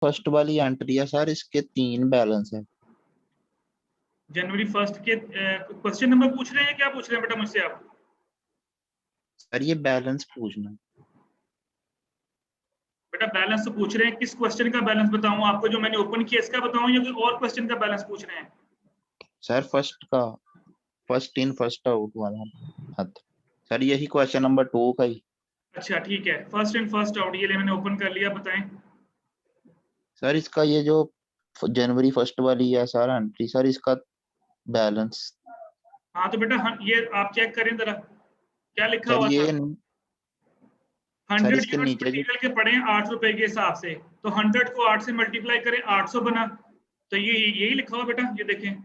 First वाली entry है sir, इसके 3 बैलेंस है। जनवरी 1 के क्वेश्चन नंबर पूछ रहे हैं, क्या पूछ रहे हैं बेटा मुझसे आप? सर ये बैलेंस पूछना। बेटा बैलेंस तो पूछ रहे हैं, किस क्वेश्चन का बैलेंस बताऊं आपको? जो मैंने ओपन किया इसका बताऊं या कोई और क्वेश्चन का बैलेंस पूछ रहे हैं? सर फर्स्ट का, फर्स्ट इन फर्स्ट आउट वाला हाथ। सर यही क्वेश्चन नंबर 2 का ही। अच्छा ठीक है, फर्स्ट इन फर्स्ट आउट, ये ले मैंने ओपन कर लिया, बताएं। सर इसका ये जो जनवरी 1 वाली है सर एंट्री, सर इसका बैलेंस। हाँ तो बेटा ये आप चेक करें जरा, क्या लिखा सर हुआ था? ये नहीं, सर 100 इसके यूनिट्स नीचे जो, मटेरियल के पड़े हैं 8 रुपए के हिसाब से, तो 100 को 8 से मल्टीप्लाई करें, 800 बना। तो ये यही लिखा हुआ बेटा, ये देखें,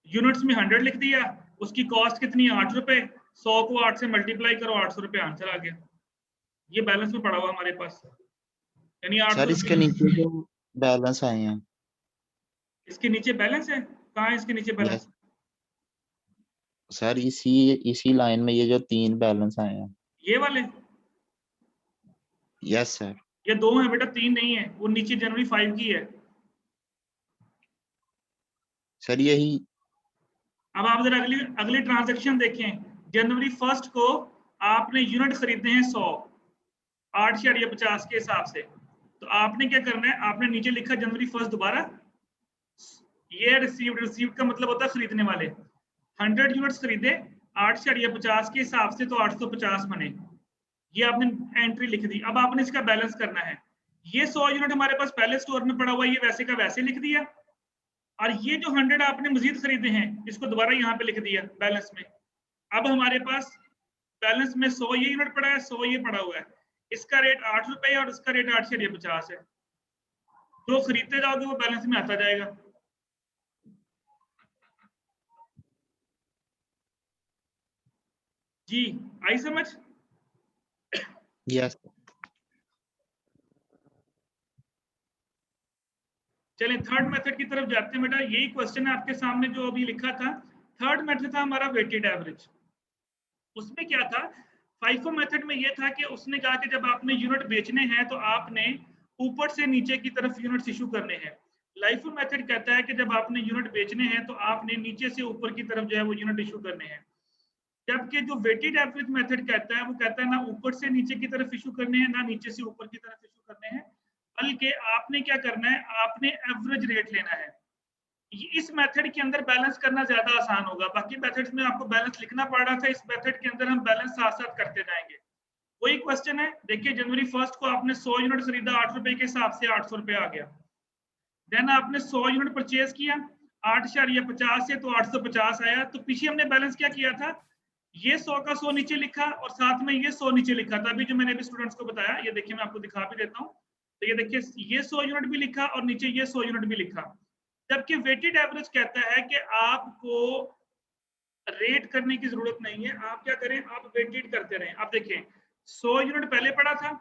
यूनिट्स में 100 लिख दिया, उसकी कॉस्ट कितनी है 8 रुपए, 100 को 8 से मल्टीप्लाई करो, 800 रुपए आंसर आ गया। ये बैलेंस में पड़ा हुआ हमारे पास, यानी 800 सर इसके नीचे रुपए। जो बैलेंस आए हैं। इसके नीचे बैलेंस है, कहाँ है इसके नीचे बैलेंस? यस सर, इसी इसी लाइन में ये जो 3 बैलेंस आए हैं। ये वाले? Yes sir. ये 2 है बेटा, 3 नहीं है, वो नीचे जनवरी 5 की है। सर यही। अब आप जरा अगली अगली ट्रांजैक्शन देखें। जनवरी 1 को आपने यूनिट खरीदे हैं 100, 8.50 के हिसाब से। तो आपने क्या करना है, आपने नीचे लिखा जनवरी 1 दोबारा, ये रिसीव्ड, रिसीव्ड का मतलब होता है खरीदने वाले। 100 यूनिट्स खरीदे 8.50 के हिसाब से, तो 850 बने। ये आपने एंट्री लिख दी। अब आपने इसका बैलेंस करना है। ये 100 यूनिट हमारे पास पहले स्टोर में पड़ा हुआ है, ये वैसे का वैसे लिख दिया, और ये जो 100 आपने मजीद खरीदे हैं इसको दोबारा यहाँ पे लिख दिया बैलेंस में। अब हमारे पास बैलेंस में 100 ये यूनिट पड़ा है, 100 ये पड़ा हुआ है, इसका रेट 8 रुपए है और इसका रेट 8.50 है। जो खरीदते जाओगे वो बैलेंस में आता जाएगा। जी आई समझ? यस चलें थर्ड मेथड की तरफ जाते हैं बेटा। यही क्वेश्चन है आपके सामने जो अभी लिखा था। थर्ड मेथड था हमारा वेटेड एवरेज। उसमें क्या था, फाइफो मेथड में ये था कि उसने कहा कि जब आपने यूनिट बेचने हैं तो आपने ऊपर से नीचे की तरफ यूनिट्स इशू करने हैं। लाइफो मेथड कहता है कि जब आपने यूनिट बेचने हैं तो आपने नीचे से ऊपर की तरफ जो है वो यूनिट इशू करने हैं। जबकि जो वेटेड एवरेज मेथड कहता है वो कहता है ना ऊपर से नीचे की तरफ इशू करने हैं, ना नीचे से ऊपर की तरफ इशू करने हैं, बल्कि आपने क्या करना है, आपने एवरेज रेट लेना है। इस मेथड के अंदर बैलेंस करना ज्यादा आसान होगा। बाकी मेथड्स में आपको बैलेंस लिखना पड़ रहा था, इस मेथड के अंदर हम बैलेंस साथ साथ करते जाएंगे। वही क्वेश्चन है, देखिए जनवरी 1 को आपने 100 यूनिट खरीदा 8 रुपए के हिसाब से, 800 रुपए आ गया। देन आपने 100 यूनिट परचेज किया 8.50 से, तो 850 आया। तो पीछे हमने बैलेंस क्या किया था, ये 100 का 100 नीचे लिखा और साथ में ये 100 नीचे लिखा था, अभी जो मैंने अभी स्टूडेंट्स को बताया। ये देखिए मैं आपको दिखा भी देता हूँ। तो ये देखिए ये 100 यूनिट भी लिखा और नीचे ये 100 यूनिट भी लिखा। जबकि वेटेड एवरेज कहता है कि आपको रेट करने की जरूरत नहीं है, आप क्या करें, आप वेटेड करते रहें। आप देखें 100 यूनिट पहले पड़ा था,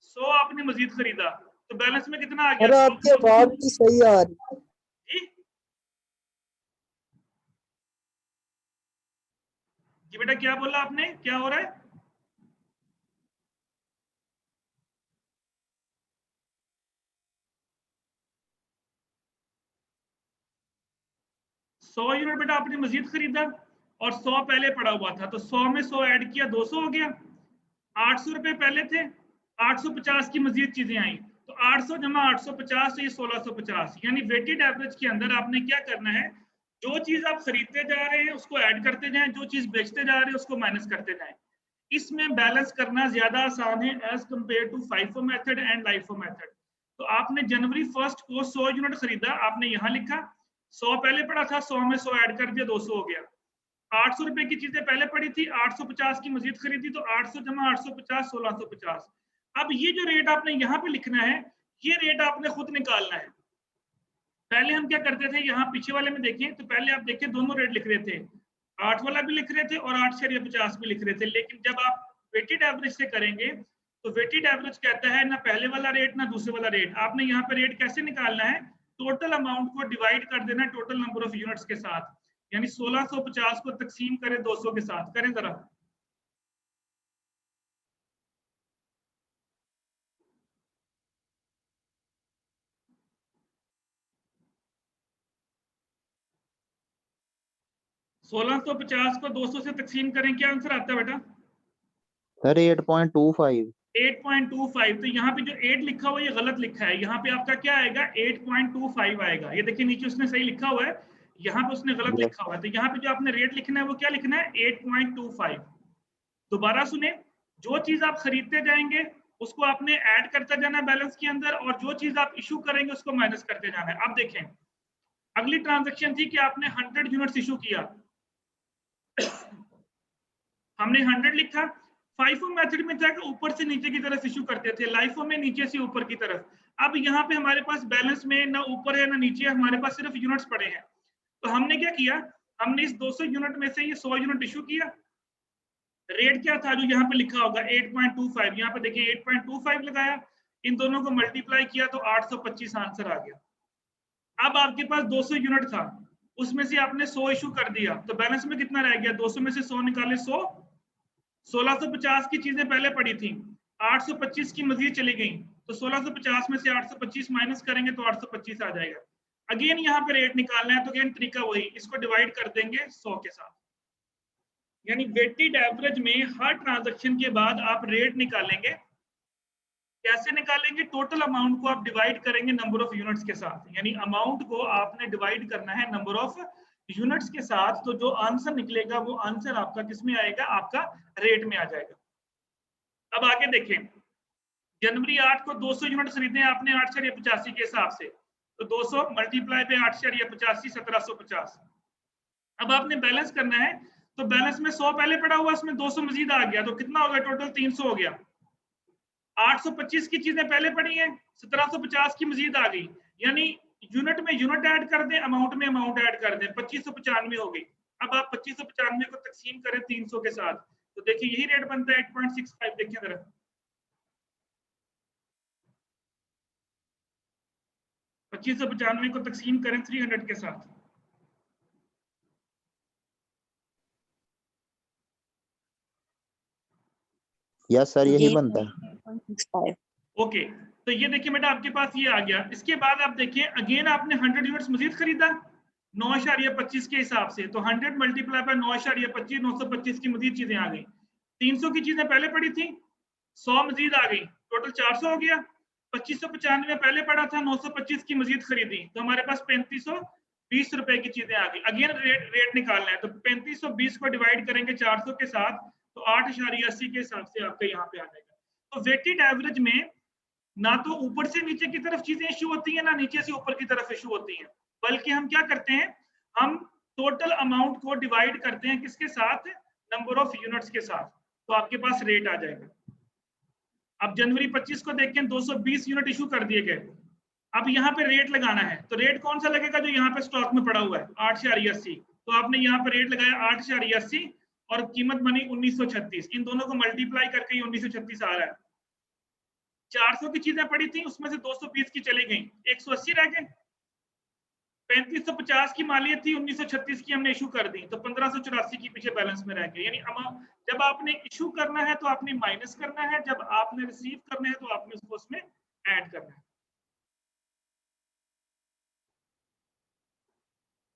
100 आपने मजीद खरीदा, तो बैलेंस में कितना आ गया? अरे आपकी आवाज की सही आ रही। जी बेटा क्या बोला आपने, क्या हो रहा है? सौ यूनिट बेटा आपने मजीद खरीदा और 100 पहले पड़ा हुआ था, तो 100 में 100 ऐड किया, 200 हो गया। 800 रुपए पहले थे, 850 की मजीद चीजें आई, तो 800 जमा 850, तो ये 1650। यानी वेटेड एवरेज के अंदर आपने क्या करना है, जो चीज आप खरीदते जा रहे हैं उसको ऐड करते जाएं, जो चीज बेचते जा रहे हैं उसको माइनस करते जाएं। इसमें बैलेंस करना ज्यादा आसान है as compared to FIFO method and LIFO method. तो आपने जनवरी 1 को 100 यूनिट खरीदा, आपने यहां लिखा, 100 पहले पड़ा था, 100 में 100 ऐड कर दिया, 200 हो गया। 800 रुपए की चीजें पहले पड़ी थी, 850 की मजीद खरीदी, तो 800 जमा 850, 1650। अब ये जो रेट आपने यहाँ पे लिखना है, ये रेट आपने खुद निकालना है। पहले हम क्या करते थे, यहाँ पीछे वाले में देखें तो पहले आप देखें दोनों रेट लिख रहे थे, 8 वाला भी लिख रहे थे और 8.50 भी लिख रहे थे। लेकिन जब आप वेटेड एवरेज से करेंगे तो वेटेड एवरेज कहता है ना पहले वाला रेट ना दूसरे वाला रेट। आपने यहाँ पे रेट कैसे निकालना है, टोटल अमाउंट को डिवाइड कर देना टोटल नंबर ऑफ यूनिट्स के साथ, यानी 1650 को तकसीम करें 200 के साथ, करें जरा। 1650 को 200 से तकसीम करें, क्या आंसर आता है बेटा? सर 8.25। 8.25। तो यहाँ पे जो 8 लिखा हुआ है ये गलत लिखा है, यहाँ पे आपका क्या आएगा? 8.25 आएगा। ये देखिए नीचे उसने सही लिखा हुआ है, यहाँ पे उसने गलत लिखा हुआ है। तो यहाँ पे जो आपने रेट लिखना है वो क्या लिखना है? 8.25। दोबारा सुने, जो चीज आप खरीदते जाएंगे उसको आपने ऐड करते जाना है बैलेंस के अंदर, और जो चीज आप इशू करेंगे उसको माइनस करते जाना है। अब देखें, अगली ट्रांजैक्शन थी कि आपने 100 यूनिट्स इशू किया। हमने 100 लिखा। फाइफो मेथड में था कि ऊपर से नीचे की तरफ इशू करते थे, लाइफो में नीचे से ऊपर की तरफ। अब यहाँ पे हमारे पास बैलेंस में ना ऊपर है ना नीचे है, हमारे पास सिर्फ यूनिट्स पड़े हैं। तो हमने क्या किया, हमने इस 200 यूनिट में से ये 100 यूनिट इशू किया। रेट क्या था जो यहाँ पे लिखा होगा? 8.25। यहाँ पे देखिए 8.25 लगाया, इन दोनों को मल्टीप्लाई किया तो 825 आंसर आ गया। अब आपके पास 200 यूनिट था, उसमें से आपने 100 इशू कर दिया, तो बैलेंस में कितना रह गया? 200 में से 100 निकाले 100। 1650 की चीजें पहले पड़ी थी, 825 की मजीद चली गई, तो 1650 में से 825 माइनस करेंगे तो 825 आ जाएगा। अगेन यहाँ पे रेट निकालना है, तो अगेन तरीका वही, इसको डिवाइड कर देंगे 100 के साथ। यानी वेटेड एवरेज में हर ट्रांजैक्शन के बाद आप रेट निकालेंगे। कैसे निकालेंगे? टोटल अमाउंट को आप डिवाइड करेंगे नंबर ऑफ यूनिट्स के साथ, यानी अमाउंट को आपने डिवाइड करना है नंबर ऑफ यूनिट्स के साथ, तो जो आंसर निकलेगा वो आंसर आपका किसमें आएगा? आपका रेट में आ जाएगा। अब आगे देखें, जनवरी 8 को 200 यूनिट खरीदे आपने 8.85 के हिसाब से, तो 200 मल्टीप्लाई पे 8.85 1750। अब आपने बैलेंस करना है, तो बैलेंस में 100 पहले पड़ा हुआ, उसमें 200 मजीद आ गया, तो कितना हो गया? टोटल 300 हो गया। 825 की चीजें पहले पड़ी हैं, 1750 की मजीद आ गई, यानी यूनिट में यूनिट ऐड कर दें, अमाउंट में अमाउंट ऐड कर दें, 2595 हो गई। अब आप 2595 को तकसीम करें 300 के साथ, तो देखिए यही रेट बनता है 8.65। देखिए जरा, 2595 को तकसीम करें 300 के साथ, यस सर यही बनता है। ओके। तो ये देखिए बेटा आपके पास ये आ गया। इसके बाद आप देखिए अगेन आपने 100 यूनिट्स मजीद खरीदा 9.25 के हिसाब से, तो 100 मल्टीप्लाई बाय 9.25, 925 की मजीद चीजें आ गई। 300 की चीजें पहले पड़ी थी, 100 मजीद आ गई, टोटल 400 हो गया। 2595 पहले पड़ा था, 925 की मजीद खरीदी, तो हमारे पास 3520 रुपए की चीजें आ गई। अगेन रेट निकालना है, तो 3520 को डिवाइड करेंगे 400 के साथ, तो 8.80 के हिसाब से आपका यहाँ पे आ जाएगा। तो वेटेड एवरेज में ना तो ऊपर से नीचे की तरफ चीजें इशू होती हैं, ना नीचे से ऊपर की तरफ इशू होती हैं, बल्कि हम क्या करते हैं, हम टोटल अमाउंट को डिवाइड करते हैं किसके साथ? नंबर ऑफ यूनिट्स के साथ, तो आपके पास रेट आ जाएगा। अब जनवरी 25 को देखें, 220 यूनिट इशू कर दिए गए। अब यहाँ पे रेट लगाना है, तो रेट कौन सा लगेगा? जो यहाँ पे स्टॉक में पड़ा हुआ है 8.80, तो आपने यहाँ पे रेट लगाया 8.80 और कीमत बनी 1936, इन दोनों को मल्टीप्लाई करके 1936 आ रहा है। 400 की चीजें पड़ी थी, उसमें से 220 की चली गई, 180 रह गए। 3550 की मालियत थी, 1936 की हमने इशू कर दी, तो 1584 की पीछे बैलेंस में रह गए। यानी जब आपने इशू करना है तो आपने माइनस करना है, जब आपने रिसीव करना है तो आपने उसको उसमें ऐड करना है।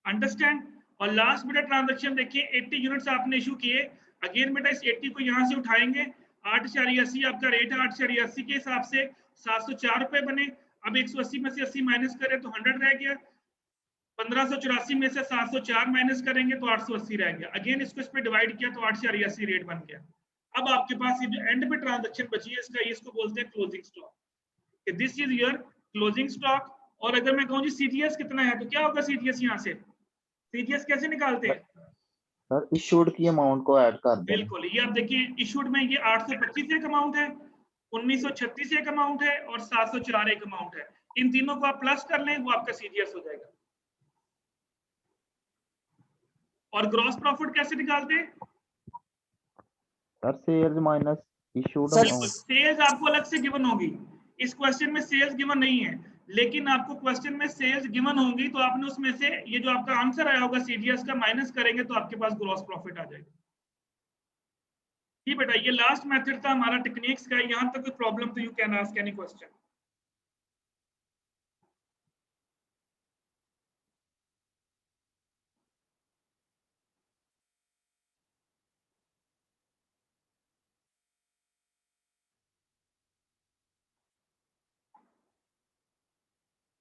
अंडरस्टैंड? और लास्ट बेटा ट्रांजैक्शन देखिए, 80 यूनिट्स आपने इशू किए। अगेन बेटा इस 80 को यहां से उठाएंगे, 8.80 आपका रेट है, 8.80 के हिसाब से 704 रुपए बने। अब 180 में से 80 माइनस करें तो 100 रह गया। 1584 में से 704 माइनस करेंगे तो 880 रह गया। अगेन इसको इस पे डिवाइड किया तो 8.80 रेट बन गया। अब आपके पास ये जो एंड पे ट्रांजैक्शन बची है, इसको बोलते हैं closing stock. This is your closing stock. और अगर मैं कहूँ जी सीटीएस कितना है, तो क्या होगा सीटीएस? यहाँ से सीटीएस कैसे निकालते हैं? सर इशूड की अमाउंट को ऐड कर दें। बिल्कुल, ये आप देखिए इशूड में ये 825 एक अमाउंट है, 1936 एक अमाउंट है और 704 एक अमाउंट है। इन तीनों को आप प्लस कर लें, वो आपका सीटीएस हो जाएगा। और ग्रॉस प्रॉफिट कैसे निकालते हैं? Sir sales minus issued sir amount. Sales आपको अलग से गिवन होगी, इस क्वेश्चन में सेल्स गिवन नहीं है, लेकिन आपको क्वेश्चन में सेल्स गिवन होंगी, तो आपने उसमें से ये जो आपका आंसर आया होगा सीडीएस का माइनस करेंगे तो आपके पास ग्रॉस प्रॉफिट आ जाएगा। ठीक बेटा, ये लास्ट मेथड था हमारा टेक्निक्स का। यहां तक कोई प्रॉब्लम तो you can ask any question.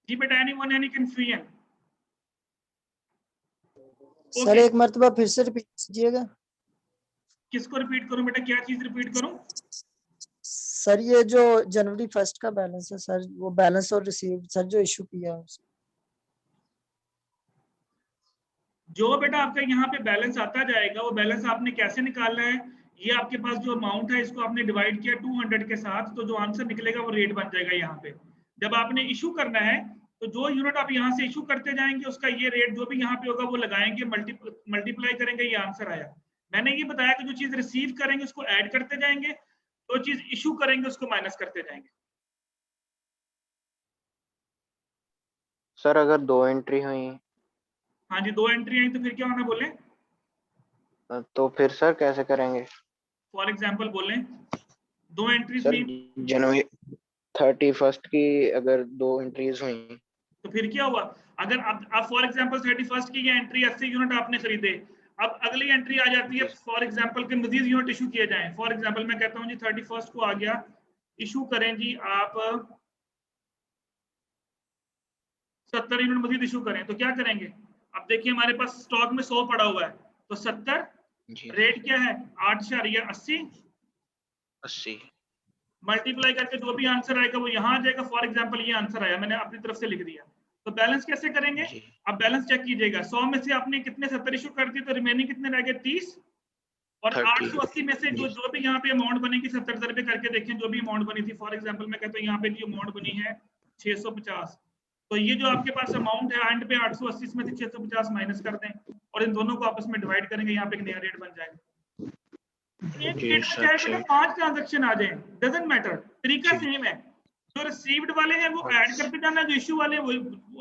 जी बेटा, एनीवन एनी कंफ्यूजन? सर एक मर्तबा फिर से रिपीट कीजिएगा। किसको रिपीट करूं बेटा, क्या चीज रिपीट करूं? सर ये जो जनवरी 1 का बैलेंस है सर, वो बैलेंस और रिसीव सर जो इशू किया है जो बेटा आपका यहाँ पे बैलेंस आता जाएगा, वो बैलेंस आपने कैसे निकालना है? ये आपके पास जो अमाउंट है इसको आपने डिवाइड किया 200 के साथ, तो जो आंसर निकलेगा वो रेट बन जाएगा यहाँ पे। जब आपने इशू करना है तो जो यूनिट आप यहाँ से इशू करते जाएंगे उसका ये रेट जो भी यहाँ पे होगा वो लगाएंगे, मल्टीप्लाई करेंगे, ये आंसर आया। मैंने ये बताया कि जो चीज रिसीव करेंगे उसको ऐड करते जाएंगे, जो चीज इशू करेंगे उसको माइनस करते जाएंगे। सर अगर 2 एंट्री हुई हाँ जी, 2 एंट्री आई तो फिर क्या होना बोले? तो फिर सर कैसे करेंगे? फॉर एग्जाम्पल बोले 2 एंट्रीज सर हुई जनवरी 31 की अगर 2 एंट्रीज हुई तो फिर क्या हुआ? अगर आप फॉर एग्जांपल 31 की ये एंट्री 80 यूनिट आपने खरीदे, अब अगली एंट्री आ जाती है फॉर एग्जांपल के मजीद यूनिट इशू किए जाएं। फॉर एग्जांपल मैं कहता हूं जी 31 को आ गया, इशू करें जी आप 70 यूनिट मजीद इशू करें, तो क्या करेंगे? अब देखिए हमारे पास स्टॉक में 100 पड़ा हुआ है, तो 70 रेट क्या है 8.80 मल्टीप्लाई करके जो भी आंसर आएगा वो यहाँ आ जाएगा। फॉर एग्जांपल ये आंसर आया, मैंने अपनी तरफ से लिख दिया। तो बैलेंस कैसे करेंगे? अब बैलेंस चेक कीजिएगा, 100 में से आपने कितने 70 इशू कर दिए, तो रिमेनिंग कितने रह गए 30, और 880 में से जो भी यहाँ पे अमाउंट बनेगी 70 रुपए करके देखें जो भी अमाउंट बनी थी। फॉर एग्जांपल मैं कहता हूँ यहाँ पे जो अमाउंट बनी है 650, तो ये जो आपके पास अमाउंट है एंड पे 880 में से 650 माइनस कर दें और इन दोनों को आपस में डिवाइड करेंगे, यहाँ पे एक नया रेट बन जाएगा। एक डेट में चाहे बेटा 5 ट्रांजैक्शन आ जाए, डजंट मैटर, तरीका सेम है। जो रिसीव्ड वाले हैं वो ऐड करते जाना है, जो इशू वाले हैं वो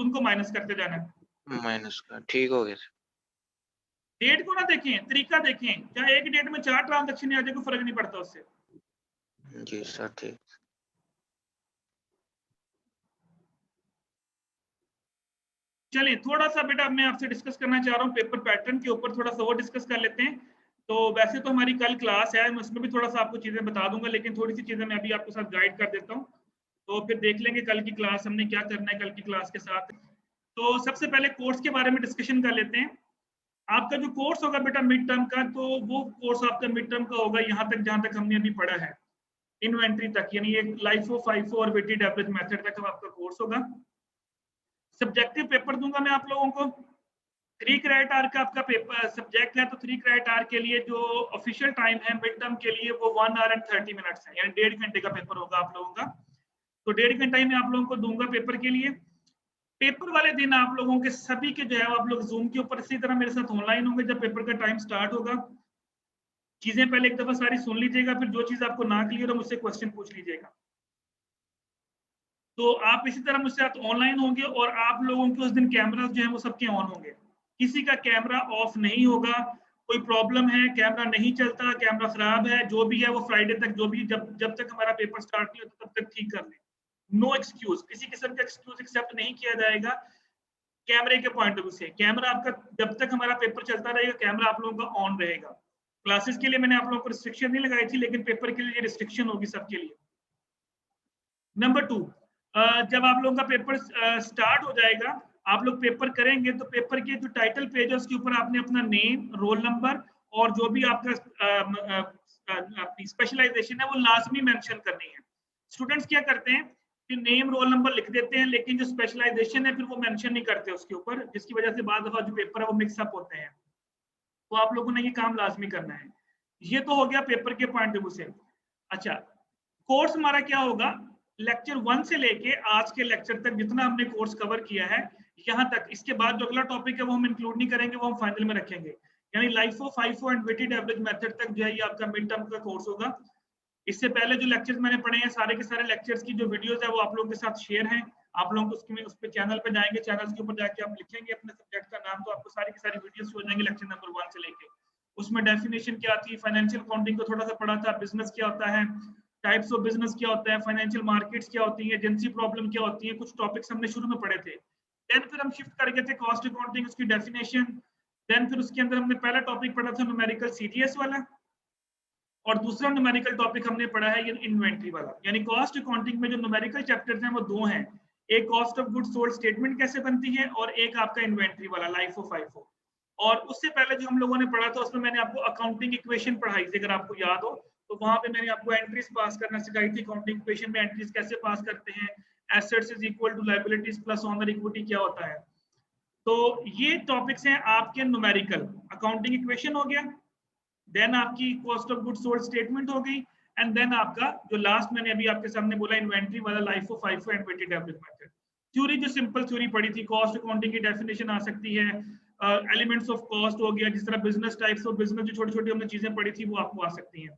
उनको माइनस करते जाना है। माइनस का ठीक हो गया। डेट को ना देखें, तरीका देखें, चाहे एक डेट में 4 ट्रांजैक्शन आ जाए कोई फर्क नहीं पड़ता उससे। जी सर ठीक। चलिए थोड़ा सा बेटा मैं आपसे डिस्कस करना चाह रहा हूँ पेपर पैटर्न के ऊपर, थोड़ा सा वो डिस्कस कर लेते हैं। तो वैसे तो हमारी कल क्लास है, मैं उसमें भी थोड़ा सा आपको चीजें बता दूंगा, लेकिन थोड़ी सी चीजें मैं अभी आपके साथ गाइड कर देता हूँ, तो फिर देख लेंगे कल की क्लास हमने क्या करना है कल की क्लास के साथ। तो सबसे पहले कोर्स के बारे में डिस्कशन कर लेते हैं। आपका जो कोर्स होगा बेटा मिड टर्म का, तो वो कोर्स आपका मिड टर्म का होगा यहाँ तक जहां तक हमने अभी पढ़ा है, इन्वेंट्री तक, यानी ये LIFO, FIFO और वेटेड एवरेज मेथड तक आपका कोर्स होगा। सब्जेक्टिव पेपर दूंगा मैं आप लोगों को, 3 क्रेडिट आवर का आपका पेपर सब्जेक्ट है, तो 3 क्रेडिट आवर के लिए जो ऑफिशियल टाइम है मिड टर्म के लिए वो 1 आवर एंड 30 मिनट्स है, यानी 1.5 घंटे का पेपर होगा आप लोगों का। तो 1.5 घंटा ही मैं आप लोगों को दूंगा पेपर के लिए। पेपर वाले दिन आप लोगों के सभी के जो है आप लोग जूम के ऊपर इसी तरह मेरे साथ ऑनलाइन होंगे। जब पेपर का टाइम स्टार्ट होगा, चीजें पहले एक दफा सारी सुन लीजिएगा, फिर जो चीज आपको ना क्लियर हो मुझसे क्वेश्चन पूछ लीजिएगा। तो आप इसी तरह मुझसे साथ ऑनलाइन होंगे और आप लोगों के उस दिन कैमरास जो है वो सबके ऑन होंगे, किसी का कैमरा ऑफ नहीं होगा। कोई प्रॉब्लम है, कैमरा नहीं चलता, कैमरा खराब है, जो भी है वो फ्राइडे तक, जो भी जब तक हमारा पेपर स्टार्ट नहीं होता तब तक ठीक कर लें। नो एक्सक्यूज, किसी किस्म का एक्सक्यूज एक्सेप्ट नहीं किया जाएगा कैमरे के पॉइंट ऑफ व्यू से। कैमरा आपका जब तक हमारा पेपर चलता रहेगा कैमरा आप लोगों का ऑन रहेगा। क्लासेस के लिए मैंने आप लोगों को रिस्ट्रिक्शन नहीं लगाई थी, लेकिन पेपर के लिए रिस्ट्रिक्शन होगी सबके लिए। नंबर 2, जब आप लोगों का पेपर स्टार्ट हो जाएगा, आप लोग पेपर करेंगे तो पेपर के जो टाइटल पेज है उसके ऊपर आपने अपना नेम, रोल नंबर और जो भी आपका अपनी स्पेशलाइजेशन है वो लाजमी मेंशन करनी है। स्टूडेंट्स क्या करते हैं कि नेम रोल नंबर लिख देते हैं, लेकिन जो स्पेशलाइजेशन है फिर वो मेंशन नहीं करते उसके ऊपर, जिसकी वजह से बाद दफा जो पेपर है वो मिक्सअप होते हैं। तो आप लोगों ने ये काम लाजमी करना है। ये तो हो गया पेपर के पॉइंट ऑफ व्यू से। अच्छा, कोर्स हमारा क्या होगा, लेक्चर 1 से लेके आज के लेक्चर तक जितना हमने कोर्स कवर किया है यहाँ तक, इसके बाद जो अगला टॉपिक है वो हम इंक्लूड नहीं करेंगे, वो हम फाइनल में रखेंगे। यानी LIFO, FIFO and weighted average method तक जो है ये आपका मिड टर्म का कोर्स होगा। इससे पहले जो लेक्चर्स मैंने पढ़े हैं सारे के सारे लेक्चर्स की जो वीडियोस है वो आप लोगों के साथ शेयर हैं। आप लोग उस पे चैनल पे जाएंगे, चैनल के ऊपर जाके आप लिखेंगे अपने सब्जेक्ट का नाम, तो आपको सारी की सारी वीडियोस हो जाएंगे लेक्चर नंबर 1 से लेके। उसमें डेफिनेशन क्या थी, फाइनेंशियल अकाउंटिंग को थोड़ा सा पढ़ा था, बिजनेस क्या होता है, टाइप्स ऑफ बिजनेस क्या होता है, फाइनेंशियल मार्केट्स क्या होती है, एजेंसी प्रॉब्लम क्या होती है, कुछ टॉपिक्स हमने शुरू में पढ़े थे। देन फिर हम शिफ्ट कर गए थे कॉस्ट अकाउंटिंग, उसकी डेफिनेशन। देन फिर उसके अंदर हमने पहला टॉपिक पढ़ा था न्यूमेरिकल CDS वाला, और दूसरा न्यूमेरिकल टॉपिक हमने पढ़ा है ये इन्वेंट्री वाला। यानी कॉस्ट अकाउंटिंग में जो न्यूमेरिकल चैप्टर्स हैं वो 2 हैं, एक cost of goods sold statement कैसे बनती है, और एक आपका इन्वेंट्री वाला लाइफ ऑफ फाइफो। और उससे पहले जो हम लोगों ने पढ़ा था उसमें मैंने आपको अकाउंटिंग इक्वेशन पढ़ाई थी, अगर आपको याद हो तो वहां पे मैंने आपको एंट्रीज पास करना सिखाई थी। अकाउंटिंग इक्वेशन में एंट्रीज कैसे पास करते हैं, assets is equal to liabilities plus owner equity क्या होता है। तो ये टॉपिक्स हैं आपके न्यूमेरिकल। अकाउंटिंग इक्वेशन हो गया, देन आपकी cost of goods sold statement हो गई, एंड देन आपका जो लास्ट मैंने अभी आपके सामने बोला इन्वेंट्री वाला life of FIFO and weighted average method. Theory जो सिंपल थ्योरी पढ़ी थी, कॉस्ट अकाउंटिंग की डेफिनेशन आ सकती है, एलिमेंट्स ऑफ कॉस्ट हो गया, जिस तरह बिजनेस टाइप्स ऑफ बिजनेस जो छोटी छोटी हमने चीजें पढ़ी थी वो आपको आ सकती हैं।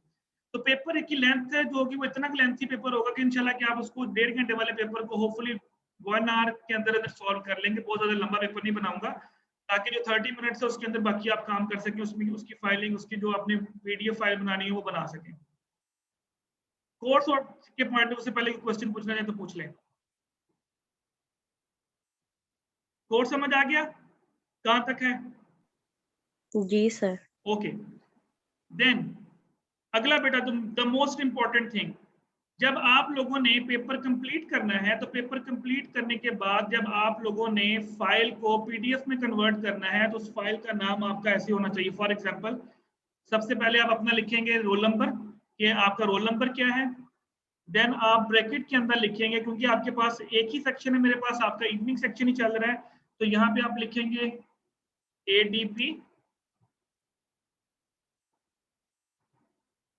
तो पेपर की लेंथ है जो होगी वो इतना लेंथी पेपर होगा कि इंशाल्लाह कि आप उसको 1.5 घंटे वाले पेपर को होपफुली 1 आवर के अंदर सॉल्व कर लेंगे। बहुत ज्यादा लंबा पेपर नहीं बनाऊंगा, ताकि जो 30 मिनट्स है उसके अंदर बाकी आप काम कर सकें, उसमें उसकी फाइलिंग, उसकी जो आपने पीडीएफ फाइल बनानी है वो बना सकें। कोर्स और के पॉइंट से पहले क्वेश्चन पूछना है तो पूछ लें। कोर्स समझ आ गया, कहां तक है? जी सर। ओके, देन अगला बेटा द मोस्ट इंपॉर्टेंट थिंग, जब आप लोगों ने पेपर कंप्लीट करना है तो पेपर कंप्लीट करने के बाद जब आप लोगों ने फाइल को पीडीएफ में कन्वर्ट करना है तो उस फाइल का नाम आपका ऐसे होना चाहिए। फॉर एग्जांपल सबसे पहले आप अपना लिखेंगे रोल नंबर, कि आपका रोल नंबर क्या है, देन आप ब्रैकेट के अंदर लिखेंगे, क्योंकि आपके पास एक ही सेक्शन है, मेरे पास आपका इवनिंग सेक्शन ही चल रहा है, तो यहाँ पे आप लिखेंगे एडीपी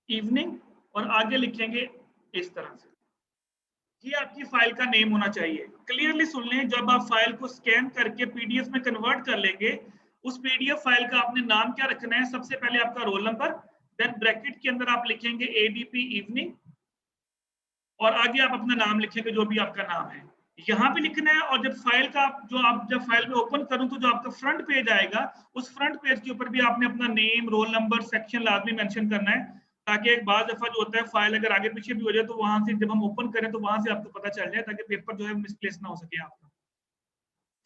इवनिंग और आगे लिखेंगे इस तरह से। ये आपकी फाइल का नेम होना चाहिए। क्लियरली सुन लें, जब आप फाइल को स्कैन करके पीडीएफ में कन्वर्ट कर लेंगे, उस पीडीएफ फाइल का आपने नाम क्या रखना है, सबसे पहले आपका रोल नंबर, देन ब्रैकेट के अंदर आप लिखेंगे एडीपी इवनिंग और आगे आप अपना नाम लिखेंगे जो भी आपका नाम है, यहाँ पे लिखना है। और जब फाइल का जब फाइल में ओपन करूं तो जो आपका फ्रंट पेज आएगा उस फ्रंट पेज के ऊपर भी आपने अपना नेम, रोल नंबर, सेक्शन लाजमी मेंशन करना है, ताकि एक बार दफा जो होता है फाइल अगर आगे पीछे भी हो जाए तो वहां से जब हम ओपन करें तो वहां से आपको पता चल जाए, ताकि पेपर जो है मिसप्लेस ना हो सके आपका।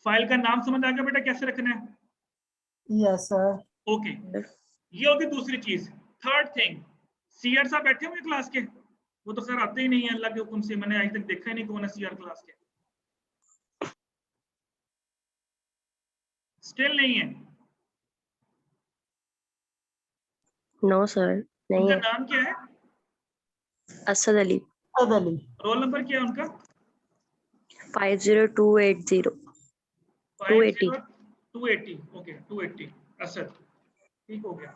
फाइल का नाम समझ आ गया बेटा कैसे रखना है? Yes sir. ओके, ये होगी दूसरी चीज। थर्ड थिंग, सीआर साहब बैठे हुए क्लास के, वो तो सर आते ही नहीं है अल्लाह के हुक्म से, मैंने आज तक देखा ही नहीं कौन है सीआर क्लास के। स्टिल नहीं है? नो सर, नहीं उनका है। नाम क्या है? असद अली। अली। रोल नंबर क्या है उनका? 50280 280। 280। ओके 280 असद, ठीक हो गया।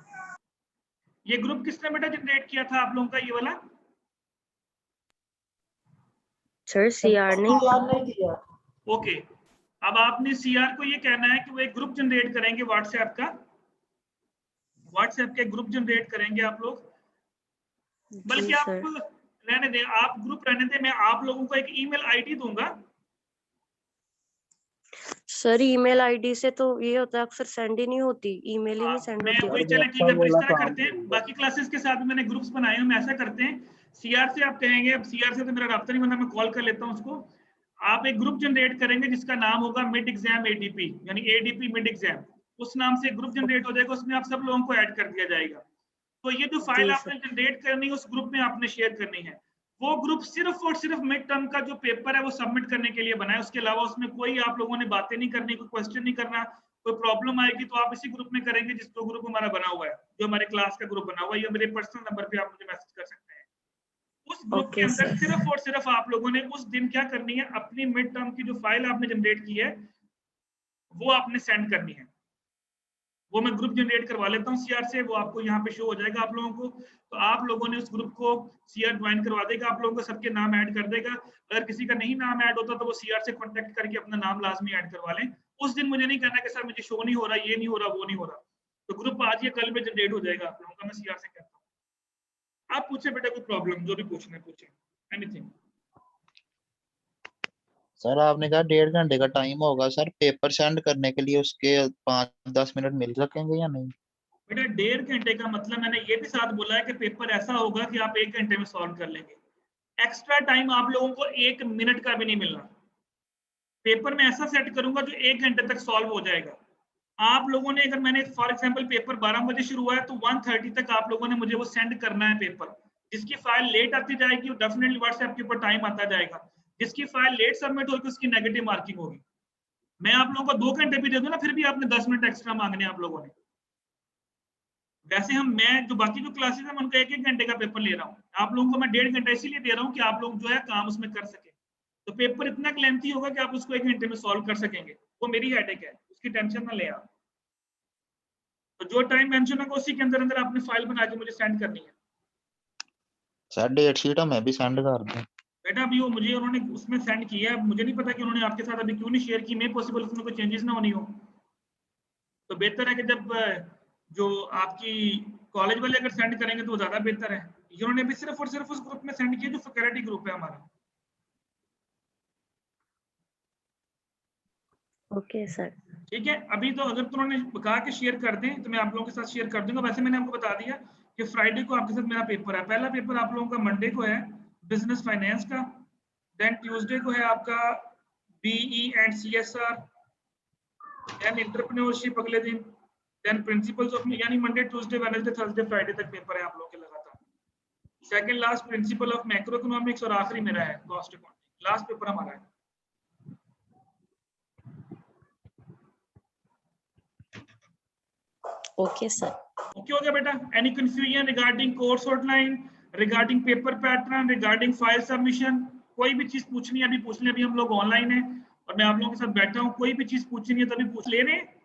ये ग्रुप किसने बेटा जनरेट किया था आप लोगों का, ये वाला? सर सीआर नहीं किया। ओके, अब आपने सीआर को ये कहना है कि वो एक ग्रुप जनरेट करेंगे व्हाट्सएप का, व्हाट्सएप का ग्रुप जनरेट करेंगे आप लोग। बल्कि आप रहने दें, आप ग्रुप रहने दें, मैं आप लोगों को एक ईमेल आईडी दूंगा। सर ईमेल आईडी से तो ये होता है अक्सर सेंड ही नहीं होती, ईमेल ही नहीं सेंड मैं वही, होती। चले ठीक है, तो इस तरह करते हैं, बाकी क्लासेस के साथ भी मैंने ग्रुप्स बनाए हैं, हम ऐसा करते हैं, सीआर से आप कहेंगे, अब सीआर से तो मेरा राब्ता नहीं बना, मैं कॉल कर लेता हूँ उसको। आप एक ग्रुप जनरेट करेंगे जिसका नाम होगा मिड एग्जाम एडीपी, यानी एडीपी मिड एग्जाम, उस नाम से ग्रुप जनरेट हो जाएगा, उसमें आप सब लोगों को ऐड कर दिया जाएगा। तो ये जो फाइल आपने जनरेट करनी है उस ग्रुप में आपने शेयर करनी है। वो ग्रुप सिर्फ और सिर्फ मिड टर्म का जो पेपर है वो सबमिट करने के लिए बना है, उसके अलावा उसमें कोई आप लोगों ने बातें नहीं करनी, कोई क्वेश्चन नहीं करना। कोई प्रॉब्लम आएगी तो आप इसी ग्रुप में करेंगे जिस जो ग्रुप हमारा बना हुआ है, जो हमारे क्लास का ग्रुप बना हुआ है, या मेरे पर्सनल नंबर पे आप मुझे मैसेज कर सकते हैं। उस ग्रुप के अंदर सिर्फ और सिर्फ आप लोगों ने उस दिन क्या करनी है, अपनी मिड टर्म की जो फाइल आपने जनरेट की है वो आपने सेंड करनी है। वो मैं ग्रुप जनरेट करवा लेता हूँ सीआर से, वो आपको यहाँ पे शो हो जाएगा आप लोगों को। तो आप लोगों ने उस ग्रुप को सीआर ज्वाइन करवा देगा, आप लोगों को सबके नाम ऐड कर देगा। अगर किसी का नहीं नाम ऐड होता तो वो सीआर से कांटेक्ट करके अपना नाम लाजमी ऐड करवा लें। उस दिन मुझे नहीं कहना कि सर मुझे शो नहीं हो रहा, ये नहीं हो रहा, वो नहीं हो रहा। तो ग्रुप आज या कल में जनरेट हो जाएगा आप लोगों का, मैं सीआर से कहता हूँ। आप पूछे बेटा कोई प्रॉब्लम, जो भी पूछना है पूछे, एनीथिंग। सर आपने कहा 1.5 घंटे का टाइम होगा, सर पेपर सेंड करने के लिए उसके 5-10 मिनट मिल सकेंगे या नहीं? बेटा 1.5 घंटे का मतलब मैंने ये भी साथ बोला है कि पेपर ऐसा होगा कि आप 1 घंटे में सॉल्व कर लेंगे। एक्स्ट्रा टाइम आप लोगों को 1 मिनट का भी नहीं मिलना। पेपर में ऐसा सेट करूंगा जो 1 घंटे तक सॉल्व हो जाएगा। आप लोगों ने, अगर मैंने फॉर एग्जांपल पेपर 12 बजे शुरू हुआ है तो 1:30 तक आप लोगों ने मुझे वो सेंड करना है पेपर। जिसकी फाइल लेट आती जाएगी डेफिनेटली व्हाट्सएप के ऊपर टाइम आता जाएगा। जिसकी फाइल लेट सबमिट होगी उसकी नेगेटिव मार्किंग होगी। मैं आप लोगों को 2 घंटे भी दे दूं ना, फिर भी आपने 10 मिनट एक्स्ट्रा मांगने आप लोगों ने। वैसे मैं जो बाकी जो क्लासेस है मैं उनका 1-1 घंटे का पेपर ले रहा हूँ, आप लोगों को मैं 1.5 घंटा इसीलिए दे रहा हूँ कि आप लोग जो है काम उसमें कर सके। तो पेपर इतना लेंथी होगा कि आप उसको 1 घंटे में सॉल्व कर सकेंगे, वो मेरी हेडेक है, उसकी टेंशन ना ले आप। तो जो टाइम मेंशन होगा उसी के अंदर अंदर आपने फाइल बना के मुझे सेंड करनी है। 8.5 शीट मैं भी सेंड कर दूं बेटा अभी वो मुझे उन्होंने उसमें सेंड किया है, मुझे नहीं पता कि उन्होंने आपके साथ अभी क्यों नहीं शेयर की। मे पॉसिबल उसमें कोई चेंजेस ना होनी हो, तो बेहतर है कि जब जो आपकी कॉलेज वाले अगर सेंड करेंगे तो वो ज्यादा बेहतर है। इन्होंने भी सिर्फ और सिर्फ उस ग्रुप में सेंड किया जो फैकल्टी ग्रुप है हमारा। Okay sir. ठीक है, अभी तो अगर तुमने कहा कि शेयर कर दें तो मैं आप लोगों के साथ शेयर कर दूंगा। वैसे मैंने आपको बता दिया कि फ्राइडे को आपके साथ मेरा पेपर है। पहला पेपर आप लोगों का मंडे को है बिजनेस फाइनेंस का, देन ट्यूसडे को है आपका BE and CSR, then entrepreneurship अगले दिन, देन प्रिंसिपल्स ऑफ, यानी Monday Tuesday Wednesday Thursday Friday तक पेपर है आप लोगों के लगातार। Second last principle of macro economics, और आखिरी मेरा है कॉस्ट अकाउंटिंग। लास्ट पेपर हमारा है। Okay sir. ओके हो गया बेटा? Any confusion regarding course outline, regarding paper pattern, regarding file submission? कोई भी चीज पूछनी है अभी पूछ लें, अभी हम लोग ऑनलाइन है और मैं आप लोगों के साथ बैठा हूँ। कोई भी चीज पूछनी है तो अभी पूछ ले रहे हैं।